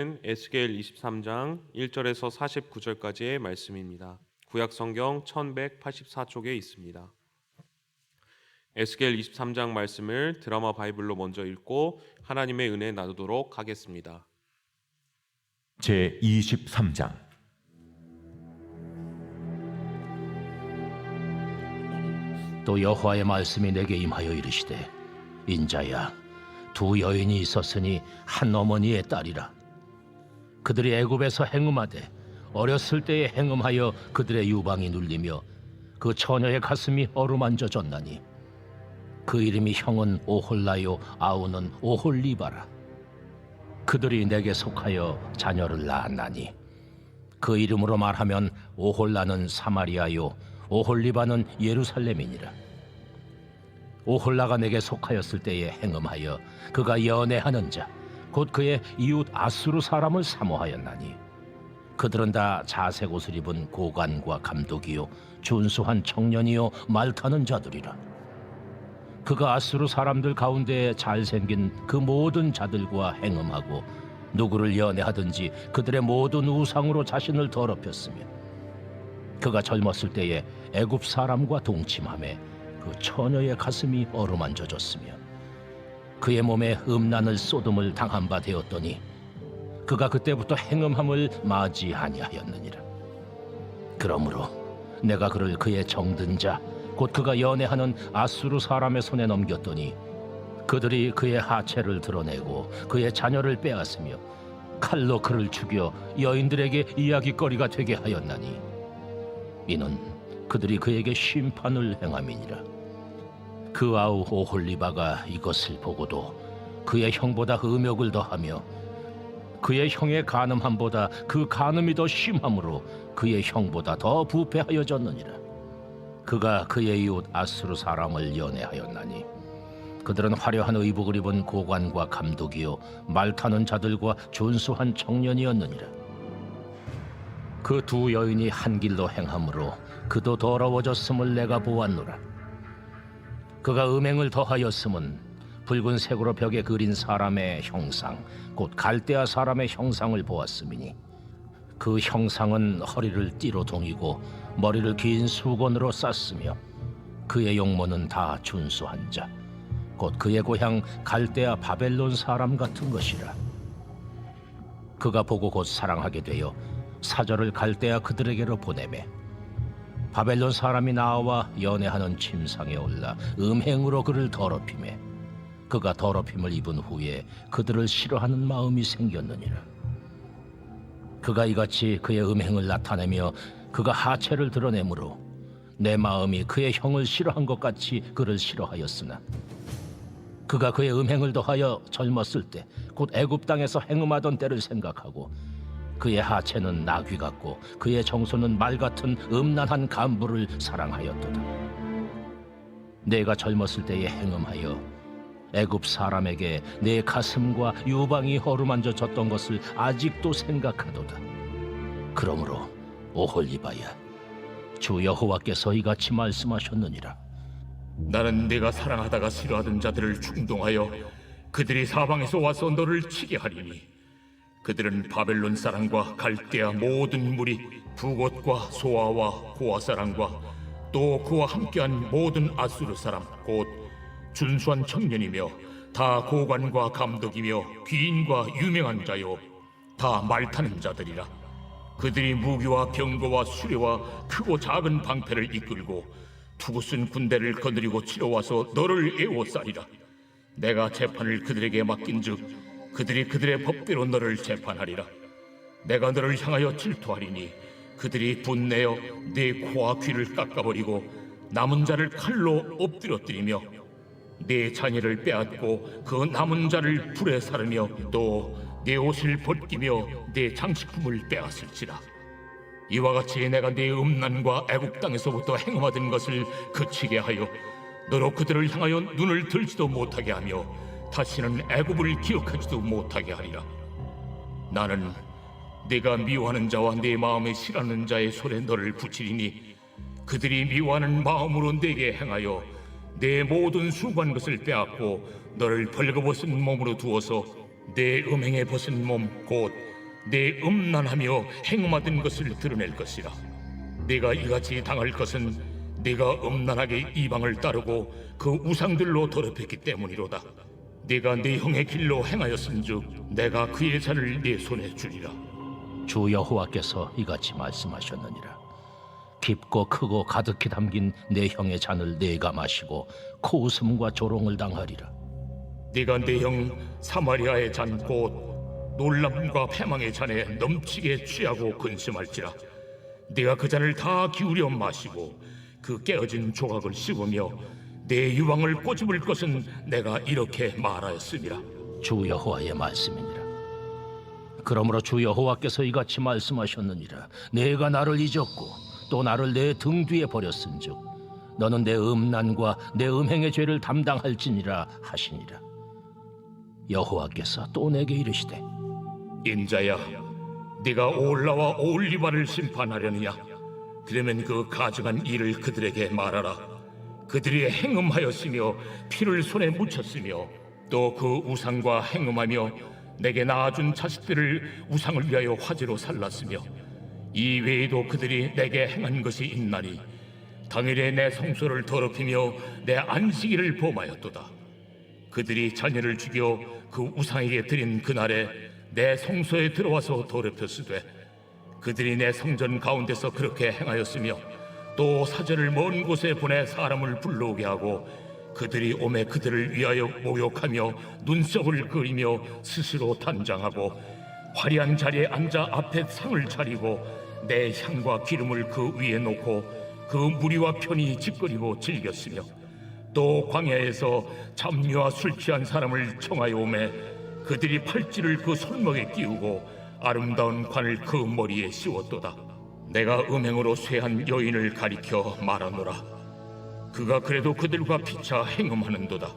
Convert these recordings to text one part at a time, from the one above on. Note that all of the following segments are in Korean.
에스겔 23장 1절에서 49절까지의 말씀입니다. 구약 성경 1184쪽에 있습니다. 에스겔 23장 말씀을 드라마 바이블로 먼저 읽고 하나님의 은혜 나누도록 하겠습니다. 제 23장. 또 여호와의 말씀이 내게 임하여 이르시되, 인자야, 두 여인이 있었으니 한 어머니의 딸이라. 그들이 애굽에서 행음하되 어렸을 때에 행음하여 그들의 유방이 눌리며 그 처녀의 가슴이 어루만져졌나니 그 이름이 형은 오홀라요 아우는 오홀리바라. 그들이 내게 속하여 자녀를 낳았나니 그 이름으로 말하면 오홀라는 사마리아요 오홀리바는 예루살렘이니라. 오홀라가 내게 속하였을 때에 행음하여 그가 연애하는 자 곧 그의 이웃 아수르 사람을 사모하였나니 그들은 다 자색 옷을 입은 고관과 감독이요 준수한 청년이요 말타는 자들이라. 그가 아수르 사람들 가운데 잘생긴 그 모든 자들과 행음하고 누구를 연애하든지 그들의 모든 우상으로 자신을 더럽혔으며 그가 젊었을 때에 애굽 사람과 동침하며 그 처녀의 가슴이 어루만져졌으며 그의 몸에 음란을 쏟음을 당한 바 되었더니 그가 그때부터 행음함을 맞이 아니하였느니라. 그러므로 내가 그를 그의 정든 자 곧 그가 연애하는 아수르 사람의 손에 넘겼더니 그들이 그의 하체를 드러내고 그의 자녀를 빼앗으며 칼로 그를 죽여 여인들에게 이야기거리가 되게 하였나니 이는 그들이 그에게 심판을 행함이니라. 그 아우 오홀리바가 이것을 보고도 그의 형보다 음욕을 더하며 그의 형의 간음함보다 그 간음이 더 심함으로 그의 형보다 더 부패하여졌느니라. 그가 그의 이웃 아수르 사람을 연애하였나니 그들은 화려한 의복을 입은 고관과 감독이요 말타는 자들과 준수한 청년이었느니라. 그 두 여인이 한 길로 행함으로 그도 더러워졌음을 내가 보았노라. 그가 음행을 더하였음은 붉은색으로 벽에 그린 사람의 형상 곧 갈대아 사람의 형상을 보았음이니 그 형상은 허리를 띠로 동이고 머리를 긴 수건으로 쌌으며 그의 용모는 다 준수한 자 곧 그의 고향 갈대아 바벨론 사람 같은 것이라. 그가 보고 곧 사랑하게 되어 사절을 갈대아 그들에게로 보내매 바벨론 사람이 나와 연애하는 침상에 올라 음행으로 그를 더럽히매 그가 더럽힘을 입은 후에 그들을 싫어하는 마음이 생겼느니라. 그가 이같이 그의 음행을 나타내며 그가 하체를 드러내므로 내 마음이 그의 형을 싫어한 것 같이 그를 싫어하였으나 그가 그의 음행을 더하여 젊었을 때 곧 애굽 땅에서 행음하던 때를 생각하고 그의 하체는 나귀 같고 그의 정소는 말 같은 음란한 간부를 사랑하였도다. 내가 젊었을 때에 행음하여 애굽 사람에게 내 가슴과 유방이 어루만져졌던 것을 아직도 생각하도다. 그러므로 오홀리바야, 주 여호와께서 이같이 말씀하셨느니라. 나는 네가 사랑하다가 싫어하던 자들을 충동하여 그들이 사방에서 와서 너를 치게 하리니 그들은 바벨론 사람과 갈대아 모든 무리 부곳과 소아와 고아 사람과 또 그와 함께한 모든 아수르 사람 곧 준수한 청년이며 다 고관과 감독이며 귀인과 유명한 자요 다 말타는 자들이라. 그들이 무기와 병거와 수레와 크고 작은 방패를 이끌고 투구쓴 군대를 거느리고 치러와서 너를 애워싸리라. 내가 재판을 그들에게 맡긴즉 그들이 그들의 법대로 너를 재판하리라. 내가 너를 향하여 질투하리니 그들이 분내어 네 코와 귀를 깎아버리고 남은 자를 칼로 엎드려뜨리며 네 자녀를 빼앗고 그 남은 자를 불에 사르며 또 네 옷을 벗기며 네 장식품을 빼앗을지라. 이와 같이 내가 네 음란과 애국 땅에서부터 행음하던 것을 그치게 하여 너로 그들을 향하여 눈을 들지도 못하게 하며 다시는 애굽을 기억하지도 못하게 하리라. 나는 네가 미워하는 자와 네 마음에 싫어하는 자의 손에 너를 붙이리니 그들이 미워하는 마음으로 네게 행하여 내 모든 수고한 것을 빼앗고 너를 벌거벗은 몸으로 두어서 내 음행에 벗은 몸 곧 내 음란하며 행음하던 것을 드러낼 것이라. 네가 이같이 당할 것은 네가 음란하게 이방을 따르고 그 우상들로 더럽혔기 때문이로다. 네가 네 형의 길로 행하였은즉 내가 그의 잔을 네 손에 주리라. 주 여호와께서 이같이 말씀하셨느니라. 깊고 크고 가득히 담긴 내 형의 잔을 네가 마시고 코웃음과 조롱을 당하리라. 네가 네 형 사마리아의 잔 곧 놀람과 패망의 잔에 넘치게 취하고 근심할지라. 네가 그 잔을 다 기울여 마시고 그 깨어진 조각을 씹으며 내 유황을 꼬집을 것은 내가 이렇게 말하였음이라. 주 여호와의 말씀이니라. 그러므로 주 여호와께서 이같이 말씀하셨느니라. 내가 나를 잊었고 또 나를 내 등 뒤에 버렸은즉 너는 내 음란과 내 음행의 죄를 담당할지니라 하시니라. 여호와께서 또 내게 이르시되 인자야, 네가 올라와 올리바를 심판하려느냐? 그러면 그 가증한 일을 그들에게 말하라. 그들이 행음하였으며 피를 손에 묻혔으며 또 그 우상과 행음하며 내게 낳아준 자식들을 우상을 위하여 화제로 살랐으며 이 외에도 그들이 내게 행한 것이 있나니 당일에 내 성소를 더럽히며 내 안식일을 범하였도다. 그들이 자녀를 죽여 그 우상에게 드린 그날에 내 성소에 들어와서 더럽혔으되 그들이 내 성전 가운데서 그렇게 행하였으며 또 사제를 먼 곳에 보내 사람을 불러오게 하고 그들이 오매 그들을 위하여 모욕하며 눈썹을 그리며 스스로 단장하고 화려한 자리에 앉아 앞에 상을 차리고 내 향과 기름을 그 위에 놓고 그 무리와 편히 짓거리고 즐겼으며 또 광야에서 잡류와 술 취한 사람을 청하여 오매 그들이 팔찌를 그 손목에 끼우고 아름다운 관을 그 머리에 씌웠도다. 내가 음행으로 쇠한 여인을 가리켜 말하노라. 그가 그래도 그들과 피차 행음하는도다.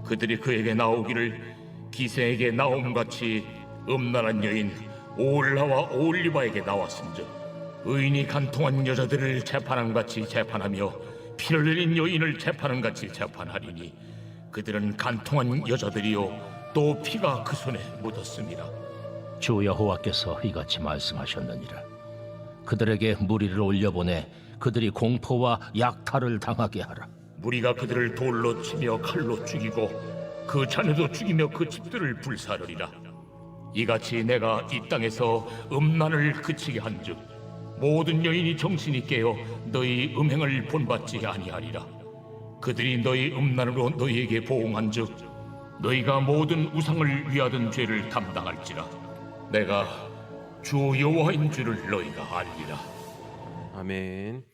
그들이 그에게 나오기를 기생에게 나옴같이 음란한 여인 오올라와 오올리바에게 나왔은즉 의인이 간통한 여자들을 재판함같이 재판하며 피를 흘린 여인을 재판함같이 재판하리니 그들은 간통한 여자들이요 또 피가 그 손에 묻었습니다. 주 여호와께서 이같이 말씀하셨느니라. 그들에게 무리를 올려보내 그들이 공포와 약탈을 당하게 하라. 무리가 그들을 돌로 치며 칼로 죽이고 그 자녀도 죽이며 그 집들을 불사르리라. 이같이 내가 이 땅에서 음란을 그치게 한즉 모든 여인이 정신이 깨어 너희 음행을 본받지 아니하리라. 그들이 너희 음란으로 너희에게 보응한즉 너희가 모든 우상을 위하던 죄를 담당할지라. 내가 주 여호와인 줄을 너희가 알리라. 아멘.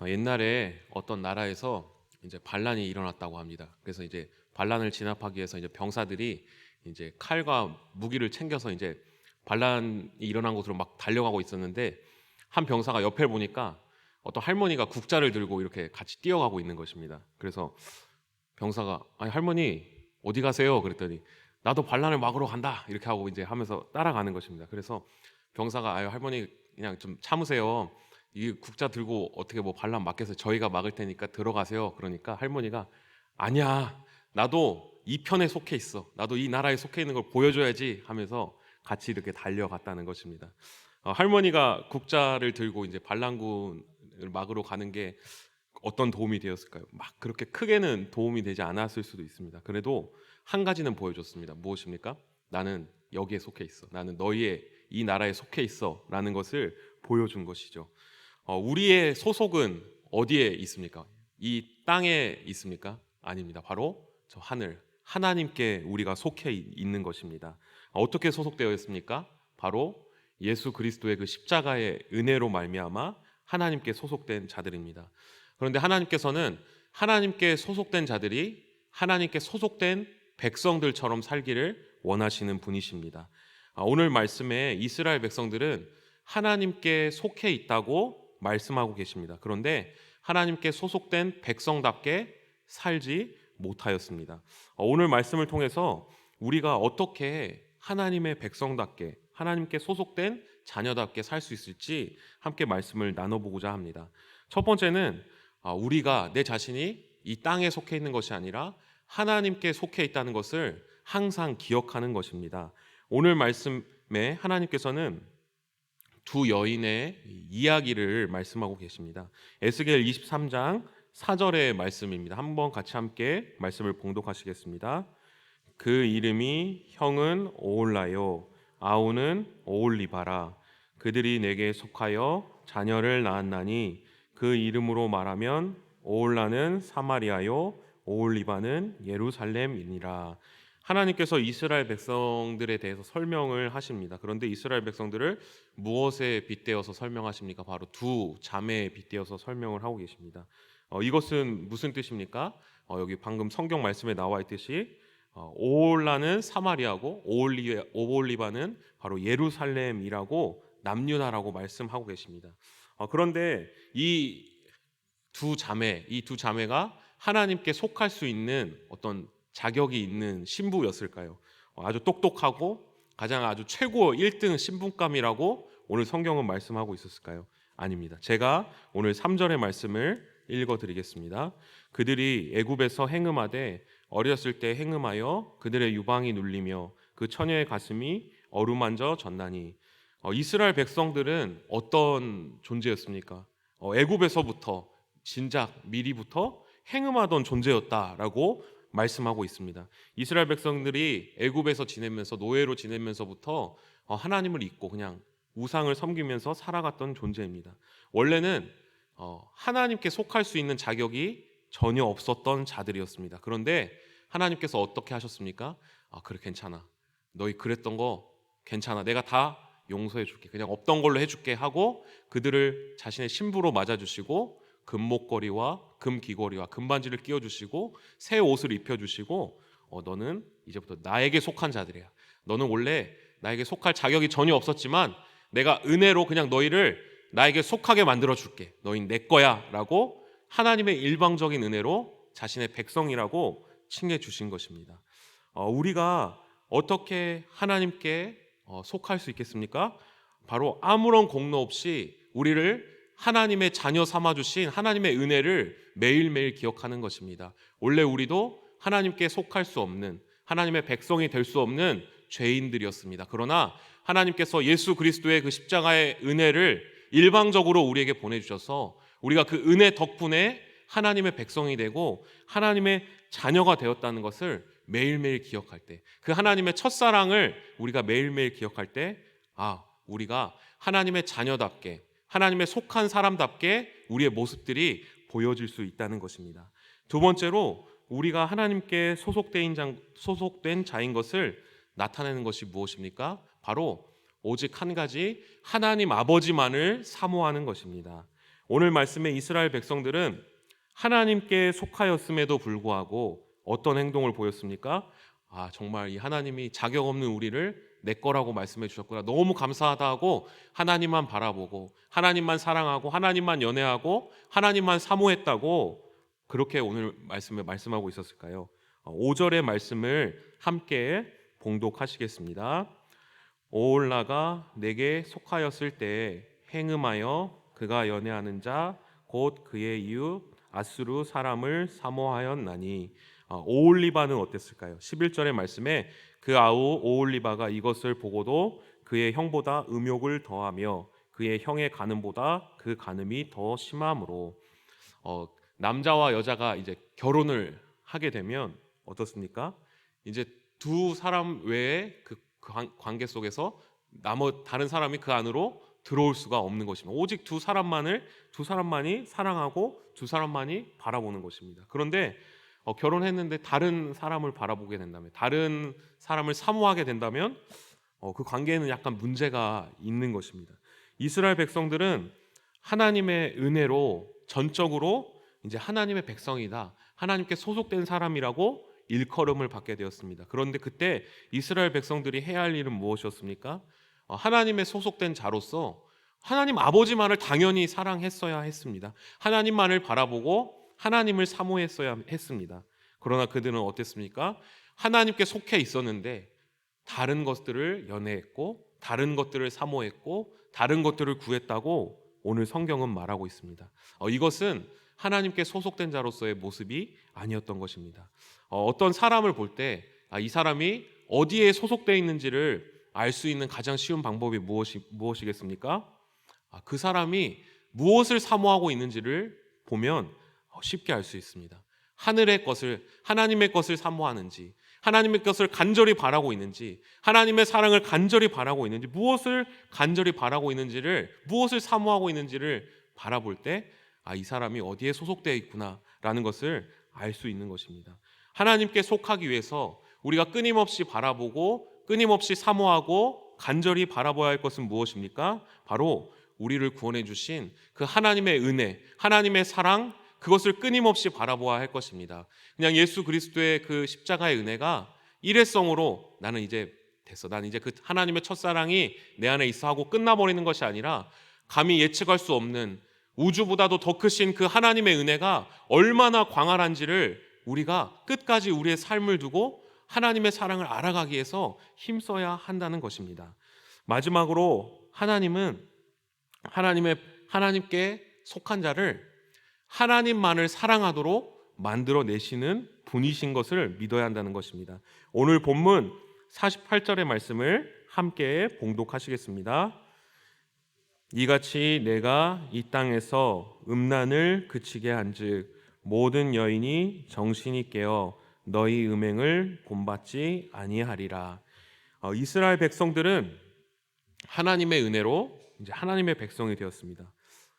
옛날에 어떤 나라에서 이제 반란이 일어났다고 합니다. 그래서 이제 반란을 진압하기 위해서 이제 병사들이 이제 칼과 무기를 챙겨서 이제 반란이 일어난 곳으로 막 달려가고 있었는데 한 병사가 옆을 보니까 어떤 할머니가 국자를 들고 이렇게 같이 뛰어가고 있는 것입니다. 그래서 병사가 아니 할머니 어디 가세요? 그랬더니 나도 반란을 막으러 간다 이렇게 하고 이제 하면서 따라가는 것입니다. 그래서 병사가 아유 할머니 그냥 좀 참으세요. 이 국자 들고 어떻게 뭐 반란 막겠어요? 저희가 막을 테니까 들어가세요. 그러니까 할머니가 아니야 나도 이 편에 속해 있어. 나도 이 나라에 속해 있는 걸 보여줘야지 하면서 같이 이렇게 달려갔다는 것입니다. 할머니가 국자를 들고 이제 반란군을 막으러 가는 게 어떤 도움이 되었을까요? 막 그렇게 크게는 도움이 되지 않았을 수도 있습니다. 그래도 한 가지는 보여줬습니다. 무엇입니까? 나는 여기에 속해 있어. 나는 너희의 이 나라에 속해 있어 라는 것을 보여준 것이죠. 우리의 소속은 어디에 있습니까? 이 땅에 있습니까? 아닙니다. 바로 저 하늘 하나님께 우리가 속해 있는 것입니다. 어떻게 소속되어 있습니까? 바로 예수 그리스도의 그 십자가의 은혜로 말미암아 하나님께 소속된 자들입니다. 그런데 하나님께서는 하나님께 소속된 자들이 하나님께 소속된 백성들처럼 살기를 원하시는 분이십니다. 오늘 말씀에 이스라엘 백성들은 하나님께 속해 있다고 말씀하고 계십니다. 그런데 하나님께 소속된 백성답게 살지 못하였습니다. 오늘 말씀을 통해서 우리가 어떻게 하나님의 백성답게 하나님께 소속된 자녀답게 살 수 있을지 함께 말씀을 나눠보고자 합니다. 첫 번째는 우리가 내 자신이 이 땅에 속해 있는 것이 아니라 하나님께 속해 있다는 것을 항상 기억하는 것입니다. 오늘 말씀 하나님께서는 두 여인의 이야기를 말씀하고 계십니다. 에스겔 23장 4절의 말씀입니다. 한번 같이 함께 말씀을 봉독하시겠습니다. 그 이름이 형은 오홀라요 아우는 오홀리바라. 그들이 내게 속하여 자녀를 낳았나니 그 이름으로 말하면 오홀라는 사마리아요 오홀리바는 예루살렘이니라. 하나님께서 이스라엘 백성들에 대해서 설명을 하십니다. 그런데 이스라엘 백성들을 무엇에 빗대어서 설명하십니까? 바로 두 자매에 빗대어서 설명을 하고 계십니다. 이것은 무슨 뜻입니까? 여기 방금 성경 말씀에 나와 있듯이 오홀라는 사마리아고 오홀리바는 바로 예루살렘이라고 남유다라고 말씀하고 계십니다. 그런데 이 두 자매가 하나님께 속할 수 있는 어떤 자격이 있는 신부였을까요? 아주 똑똑하고 가장 아주 최고 1등 신분감이라고 오늘 성경은 말씀하고 있었을까요? 아닙니다. 제가 오늘 3절의 말씀을 읽어드리겠습니다. 그들이 애굽에서 행음하되 어렸을 때 행음하여 그들의 유방이 눌리며 그 처녀의 가슴이 어루만져 졌나니. 이스라엘 백성들은 어떤 존재였습니까? 애굽에서부터 진작 미리부터 행음하던 존재였다라고 말씀하고 있습니다. 이스라엘 백성들이 애굽에서 지내면서 노예로 지내면서부터 하나님을 잊고 그냥 우상을 섬기면서 살아갔던 존재입니다. 원래는 하나님께 속할 수 있는 자격이 전혀 없었던 자들이었습니다. 그런데 하나님께서 어떻게 하셨습니까? 그래 괜찮아. 너희 그랬던 거 괜찮아. 내가 다 용서해 줄게. 그냥 없던 걸로 해줄게 하고 그들을 자신의 신부로 맞아주시고 금목걸이와 금귀걸이와 금반지를 끼워주시고 새 옷을 입혀주시고 너는 이제부터 나에게 속한 자들이야. 너는 원래 나에게 속할 자격이 전혀 없었지만 내가 은혜로 그냥 너희를 나에게 속하게 만들어줄게. 너희는 내 거야 라고 하나님의 일방적인 은혜로 자신의 백성이라고 칭해주신 것입니다. 우리가 어떻게 하나님께 속할 수 있겠습니까? 바로 아무런 공로 없이 우리를 하나님의 자녀 삼아주신 하나님의 은혜를 매일매일 기억하는 것입니다. 원래 우리도 하나님께 속할 수 없는 하나님의 백성이 될 수 없는 죄인들이었습니다. 그러나 하나님께서 예수 그리스도의 그 십자가의 은혜를 일방적으로 우리에게 보내주셔서 우리가 그 은혜 덕분에 하나님의 백성이 되고 하나님의 자녀가 되었다는 것을 매일매일 기억할 때, 그 하나님의 첫사랑을 우리가 매일매일 기억할 때, 우리가 하나님의 자녀답게 하나님의 속한 사람답게 우리의 모습들이 보여질 수 있다는 것입니다. 두 번째로 우리가 하나님께 소속된 자인 것을 나타내는 것이 무엇입니까? 바로 오직 한 가지 하나님 아버지만을 사모하는 것입니다. 오늘 말씀의 이스라엘 백성들은 하나님께 속하였음에도 불구하고 어떤 행동을 보였습니까? 정말 이 하나님이 자격 없는 우리를 내 거라고 말씀해 주셨구나. 너무 감사하다 하고 하나님만 바라보고 하나님만 사랑하고 하나님만 연애하고 하나님만 사모했다고 그렇게 오늘 말씀에 말씀하고 있었을까요? 5절의 말씀을 함께 봉독하시겠습니다. 오홀라가 내게 속하였을 때 행음하여 그가 연애하는 자 곧 그의 이웃 아수르 사람을 사모하였나니. 오홀리바는 어땠을까요? 11절의 말씀에 그 아우 오홀리바가 이것을 보고도 그의 형보다 음욕을 더하며 그의 형의 간음보다 그 간음이 더 심함으로. 남자와 여자가 이제 결혼을 하게 되면 어떻습니까? 이제 두 사람 외에 그 관계 속에서 다른 사람이 그 안으로 들어올 수가 없는 것입니다. 오직 두 사람만이 사랑하고 두 사람만이 바라보는 것입니다. 그런데 결혼했는데 다른 사람을 바라보게 된다면, 다른 사람을 사모하게 된다면 그 관계에는 약간 문제가 있는 것입니다. 이스라엘 백성들은 하나님의 은혜로 전적으로 이제 하나님의 백성이다, 하나님께 소속된 사람이라고 일컬음을 받게 되었습니다. 그런데 그때 이스라엘 백성들이 해야 할 일은 무엇이었습니까? 하나님의 소속된 자로서 하나님 아버지만을 당연히 사랑했어야 했습니다. 하나님만을 바라보고 하나님을 사모했어야 했습니다. 그러나 그들은 어땠습니까? 하나님께 속해 있었는데 다른 것들을 연애했고 다른 것들을 사모했고 다른 것들을 구했다고 오늘 성경은 말하고 있습니다. 이것은 하나님께 소속된 자로서의 모습이 아니었던 것입니다. 어떤 사람을 볼 때 이 사람이 어디에 소속되어 있는지를 알 수 있는 가장 쉬운 방법이 무엇이겠습니까? 그 사람이 무엇을 사모하고 있는지를 보면 쉽게 알 수 있습니다. 하늘의 것을, 하나님의 것을 사모하는지, 하나님의 것을 간절히 바라고 있는지, 하나님의 사랑을 간절히 바라고 있는지, 무엇을 간절히 바라고 있는지를, 무엇을 사모하고 있는지를 바라볼 때 이 사람이 어디에 소속되어 있구나라는 것을 알 수 있는 것입니다. 하나님께 속하기 위해서 우리가 끊임없이 바라보고 끊임없이 사모하고 간절히 바라봐야 할 것은 무엇입니까? 바로 우리를 구원해 주신 그 하나님의 은혜, 하나님의 사랑, 그것을 끊임없이 바라보아야 할 것입니다. 그냥 예수 그리스도의 그 십자가의 은혜가 일회성으로 나는 이제 됐어, 나는 이제 그 하나님의 첫사랑이 내 안에 있어 하고 끝나버리는 것이 아니라 감히 예측할 수 없는 우주보다도 더 크신 그 하나님의 은혜가 얼마나 광활한지를 우리가 끝까지 우리의 삶을 두고 하나님의 사랑을 알아가기 위해서 힘써야 한다는 것입니다. 마지막으로 하나님은 하나님께 속한 자를 하나님만을 사랑하도록 만들어내시는 분이신 것을 믿어야 한다는 것입니다. 오늘 본문 48절의 말씀을 함께 봉독하시겠습니다. 이같이 내가 이 땅에서 음란을 그치게 한즉 모든 여인이 정신이 깨어 너희 음행을 본받지 아니하리라. 이스라엘 백성들은 하나님의 은혜로 이제 하나님의 백성이 되었습니다.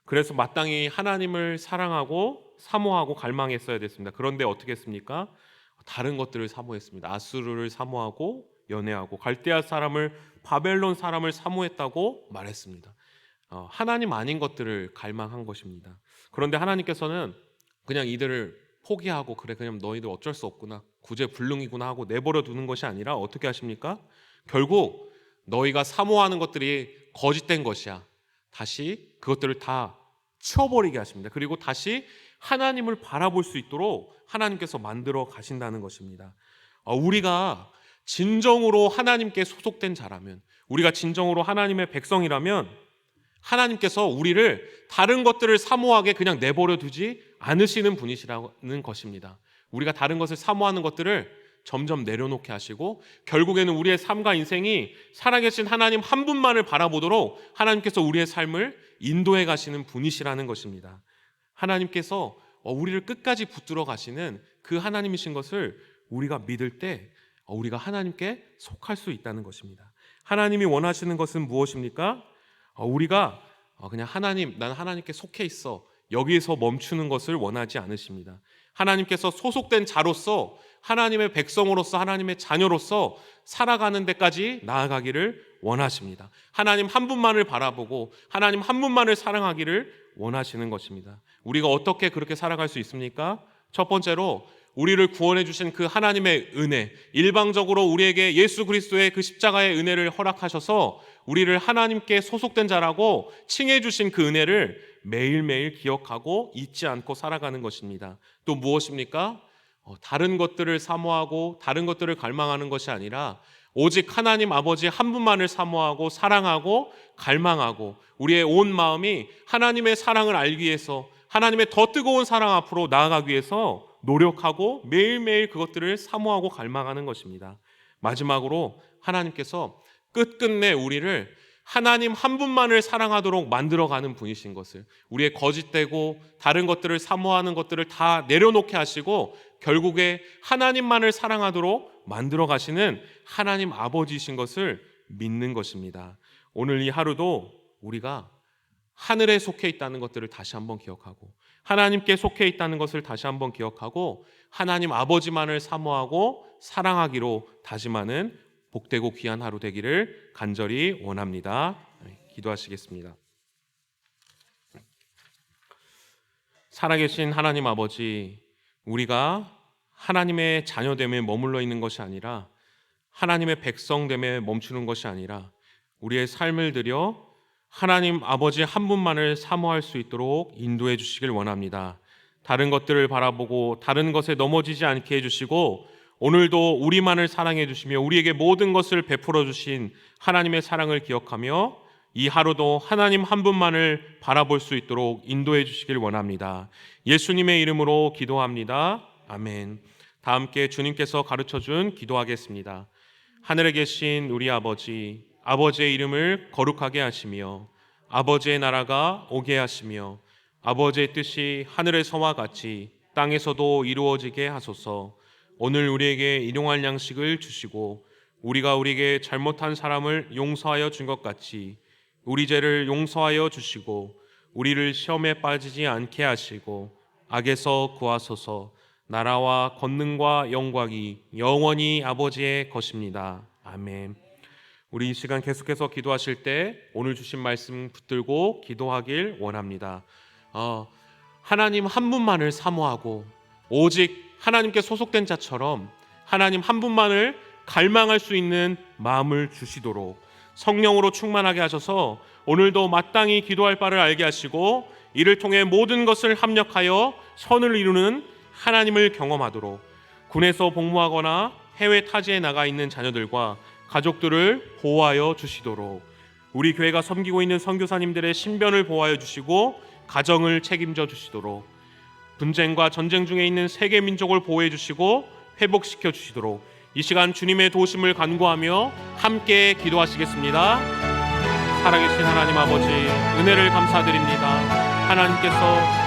그래서 마땅히 하나님을 사랑하고 사모하고 갈망했어야 됐습니다. 그런데 어떻게 했습니까? 다른 것들을 사모했습니다. 아수르를 사모하고 연애하고 갈대아 사람을, 바벨론 사람을 사모했다고 말했습니다. 하나님 아닌 것들을 갈망한 것입니다. 그런데 하나님께서는 그냥 이들을 포기하고 그래 그냥 너희들 어쩔 수 없구나, 구제불능이구나 하고 내버려 두는 것이 아니라 어떻게 하십니까? 결국 너희가 사모하는 것들이 거짓된 것이야, 다시 그것들을 다 치워버리게 하십니다. 그리고 다시 하나님을 바라볼 수 있도록 하나님께서 만들어 가신다는 것입니다. 우리가 진정으로 하나님께 소속된 자라면, 우리가 진정으로 하나님의 백성이라면 하나님께서 우리를 다른 것들을 사모하게 그냥 내버려 두지 않으시는 분이시라는 것입니다. 우리가 다른 것을 사모하는 것들을 점점 내려놓게 하시고 결국에는 우리의 삶과 인생이 살아계신 하나님 한 분만을 바라보도록 하나님께서 우리의 삶을 인도해 가시는 분이시라는 것입니다. 하나님께서 우리를 끝까지 붙들어 가시는 그 하나님이신 것을 우리가 믿을 때 우리가 하나님께 속할 수 있다는 것입니다. 하나님이 원하시는 것은 무엇입니까? 우리가 그냥 나는 하나님께 속해 있어, 여기에서 멈추는 것을 원하지 않으십니다. 하나님께서 소속된 자로서, 하나님의 백성으로서, 하나님의 자녀로서 살아가는 데까지 나아가기를 원하십니다. 하나님 한 분만을 바라보고 하나님 한 분만을 사랑하기를 원하시는 것입니다. 우리가 어떻게 그렇게 살아갈 수 있습니까? 첫 번째로 우리를 구원해 주신 그 하나님의 은혜, 일방적으로 우리에게 예수 그리스도의 그 십자가의 은혜를 허락하셔서 우리를 하나님께 소속된 자라고 칭해 주신 그 은혜를 매일매일 기억하고 잊지 않고 살아가는 것입니다. 또 무엇입니까? 다른 것들을 사모하고 다른 것들을 갈망하는 것이 아니라 오직 하나님 아버지 한 분만을 사모하고 사랑하고 갈망하고 우리의 온 마음이 하나님의 사랑을 알기 위해서, 하나님의 더 뜨거운 사랑 앞으로 나아가기 위해서 노력하고 매일매일 그것들을 사모하고 갈망하는 것입니다. 마지막으로 하나님께서 끝끝내 우리를 하나님 한 분만을 사랑하도록 만들어가는 분이신 것을, 우리의 거짓되고 다른 것들을 사모하는 것들을 다 내려놓게 하시고 결국에 하나님만을 사랑하도록 만들어 가시는 하나님 아버지이신 것을 믿는 것입니다. 오늘 이 하루도 우리가 하늘에 속해 있다는 것들을 다시 한번 기억하고 하나님께 속해 있다는 것을 다시 한번 기억하고 하나님 아버지만을 사모하고 사랑하기로 다짐하는 복되고 귀한 하루 되기를 간절히 원합니다. 기도하시겠습니다. 살아계신 하나님 아버지, 우리가 하나님의 자녀됨에 머물러 있는 것이 아니라 하나님의 백성됨에 멈추는 것이 아니라 우리의 삶을 들여 하나님 아버지 한 분만을 사모할 수 있도록 인도해 주시길 원합니다. 다른 것들을 바라보고 다른 것에 넘어지지 않게 해주시고 오늘도 우리만을 사랑해 주시며 우리에게 모든 것을 베풀어 주신 하나님의 사랑을 기억하며 이 하루도 하나님 한 분만을 바라볼 수 있도록 인도해 주시길 원합니다. 예수님의 이름으로 기도합니다. 아멘. 다 함께 주님께서 가르쳐준 기도하겠습니다. 하늘에 계신 우리 아버지, 아버지의 이름을 거룩하게 하시며 아버지의 나라가 오게 하시며 아버지의 뜻이 하늘에서와 같이 땅에서도 이루어지게 하소서. 오늘 우리에게 일용할 양식을 주시고 우리가 우리에게 잘못한 사람을 용서하여 준 것 같이 우리 죄를 용서하여 주시고 우리를 시험에 빠지지 않게 하시고 악에서 구하소서. 나라와 권능과 영광이 영원히 아버지의 것입니다. 아멘. 우리 이 시간 계속해서 기도하실 때 오늘 주신 말씀 붙들고 기도하길 원합니다. 하나님 한 분만을 사모하고 오직 하나님께 소속된 자처럼 하나님 한 분만을 갈망할 수 있는 마음을 주시도록 성령으로 충만하게 하셔서 오늘도 마땅히 기도할 바를 알게 하시고 이를 통해 모든 것을 합력하여 선을 이루는 하나님을 경험하도록 군에서 복무하거나 해외 타지에 나가 있는 자녀들과 가족들을 보호하여 주시도록 우리 교회가 섬기고 있는 선교사님들의 신변을 보호하여 주시고 가정을 책임져 주시도록 분쟁과 전쟁 중에 있는 세계 민족을 보호해 주시고 회복시켜 주시도록 이 시간 주님의 도우심을 간구하며 함께 기도하시겠습니다. 살아계신 하나님 아버지, 은혜를 감사드립니다. 하나님께서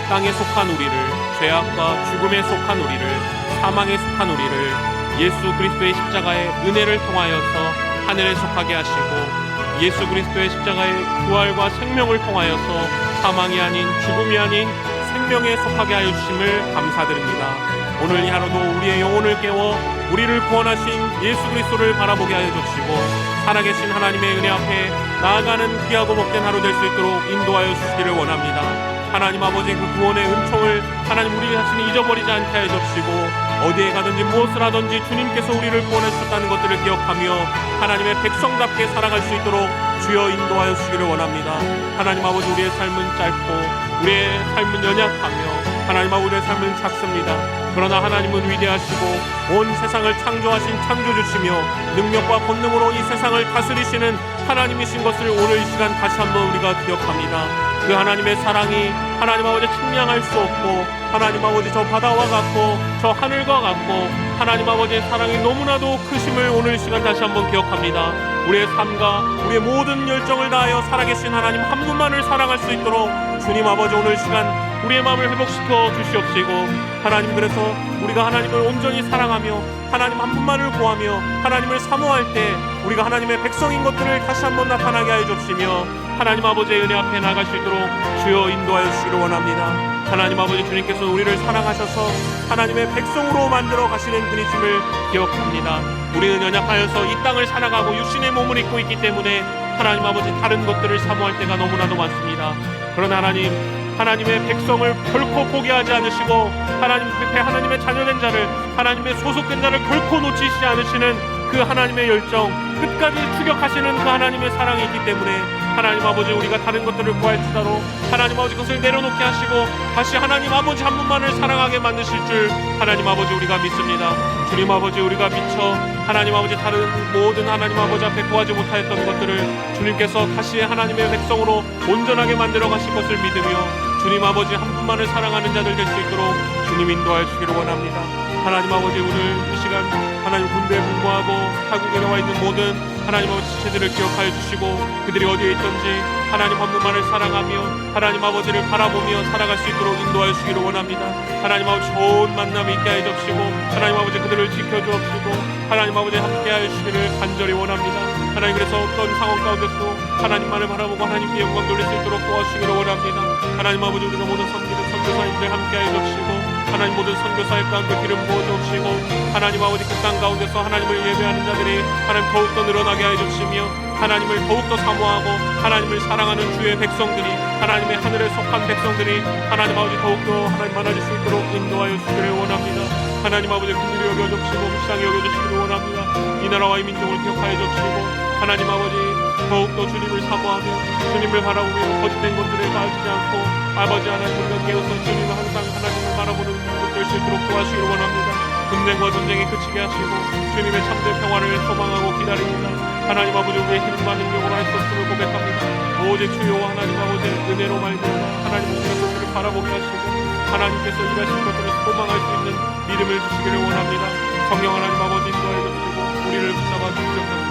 땅에 속한 우리를, 죄악과 죽음에 속한 우리를, 사망에 속한 우리를 예수 그리스도의 십자가의 은혜를 통하여서 하늘에 속하게 하시고 예수 그리스도의 십자가의 부활과 생명을 통하여서 사망이 아닌 죽음이 아닌 생명에 속하게 하여 주심을 감사드립니다. 오늘 이 하루도 우리의 영혼을 깨워 우리를 구원하신 예수 그리스도를 바라보게 하여 주시고 살아계신 하나님의 은혜 앞에 나아가는 귀하고 복된 하루 될 수 있도록 인도하여 주시기를 원합니다. 하나님 아버지 그 구원의 은총을 하나님 우리 자신이 잊어버리지 않게 하여 주시고 어디에 가든지 무엇을 하든지 주님께서 우리를 구원해 주셨다는 것들을 기억하며 하나님의 백성답게 살아갈 수 있도록 주여 인도하여 주시기를 원합니다. 하나님 아버지 우리의 삶은 짧고 우리의 삶은 연약하며 하나님 아버지 우리의 삶은 작습니다. 그러나 하나님은 위대하시고 온 세상을 창조하신 창조주시며 능력과 권능으로 이 세상을 다스리시는 하나님이신 것을 오늘 이 시간 다시 한번 우리가 기억합니다. 그 하나님의 사랑이 하나님 아버지 측량할 수 없고 하나님 아버지 저 바다와 같고 저 하늘과 같고 하나님 아버지의 사랑이 너무나도 크심을 오늘 이 시간 다시 한번 기억합니다. 우리의 삶과 우리의 모든 열정을 다하여 살아계신 하나님 한 분만을 사랑할 수 있도록 주님 아버지 오늘 시간 우리의 마음을 회복시켜 주시옵시고 하나님 그래서 우리가 하나님을 온전히 사랑하며 하나님 한 분만을 구하며 하나님을 사모할 때 우리가 하나님의 백성인 것들을 다시 한번 나타나게 하여 주시며 하나님 아버지의 은혜 앞에 나갈 수 있도록 주여 인도하여 주시기를 원합니다. 하나님 아버지 주님께서 우리를 사랑하셔서 하나님의 백성으로 만들어 가시는 분이심을 기억합니다. 우리는 연약하여서 이 땅을 살아가고 육신의 몸을 입고 있기 때문에 하나님 아버지 다른 것들을 사모할 때가 너무나도 많습니다. 그러나 하나님의 백성을 결코 포기하지 않으시고 하나님 앞에 하나님의 자녀된 자를 하나님의 소속된 자를 결코 놓치시지 않으시는 그 하나님의 열정 끝까지 추격하시는 그 하나님의 사랑이 있기 때문에 하나님 아버지 우리가 다른 것들을 구할지라도 하나님 아버지 그것을 내려놓게 하시고 다시 하나님 아버지 한 분만을 사랑하게 만드실 줄 하나님 아버지 우리가 믿습니다. 주님 아버지 우리가 미쳐 하나님 아버지 다른 모든 하나님 아버지 앞에 구하지 못하였던 것들을 주님께서 다시 하나님의 백성으로 온전하게 만들어 가실 것을 믿으며 주님 아버지 한 분만을 사랑하는 자들 될 수 있도록 주님 인도하여 주기를 원합니다. 하나님 아버지 오늘 이 시간 하나님 군대에 복무하고 타국에 나와 있는 모든 하나님 아버지 지체들을 기억하여 주시고 그들이 어디에 있든지 하나님 한 분만을 사랑하며 하나님 아버지를 바라보며 살아갈 수 있도록 인도하여 주기를 원합니다. 하나님 아버지 좋은 만남이 있게 하여 주시고 하나님 아버지 그들을 지켜주옵시고 하나님 아버지 함께 하여 주시기를 간절히 원합니다. 하나님 그래서 어떤 상황 가운데서도 하나님만을 바라보고 하나님께 영광 돌릴 수 있도록 도와주시기를 원합니다. 하나님 아버지 우리가 모든 섬기는 선교사님들 함께 하여 주시고 하나님 모든 선교사의 가운데 기름 부어주시고 하나님 아버지 그 땅 가운데서 하나님을 예배하는 자들이 하나님 더욱더 늘어나게 하여 주시며 하나님을 더욱더 사모하고 하나님을 사랑하는 주의 백성들이 하나님의 하늘에 속한 백성들이 하나님 아버지 더욱더 하나님 많아질 수 있도록 인도하여 주시기를 원합니다. 하나님 아버지 긍휼히 여겨주시고 불쌍히 여겨주시기를 원합니다. 이 나라와 이 민족을 기억하여 주시고 하나님 아버지 더욱더 주님을 사모하며 주님을 바라보며 거짓된 것들에 빠지지 않고 아버지 하나님 우리가 깨어서 주님을 항상 하나님을 바라보는 민족 될 수 있도록 도와주시기를 원합니다. 분쟁과 전쟁이 그치게 하시고 주님의 참된 평화를 소망하고 기다립니다. 하나님 아버지 우리의 힘과 능력으로 할 수 없음을 고백합니다. 오직 주여 하나님 아버지 은혜로 말미암아 하나님 우리의 것들을 바라보게 하시고 하나님께서 일하신 것들을 소망할 수 있는 믿음을 주시기를 원합니다. 성령 하나님 아버지 인도하여 주시고 우리를 붙잡아 주시옵소서.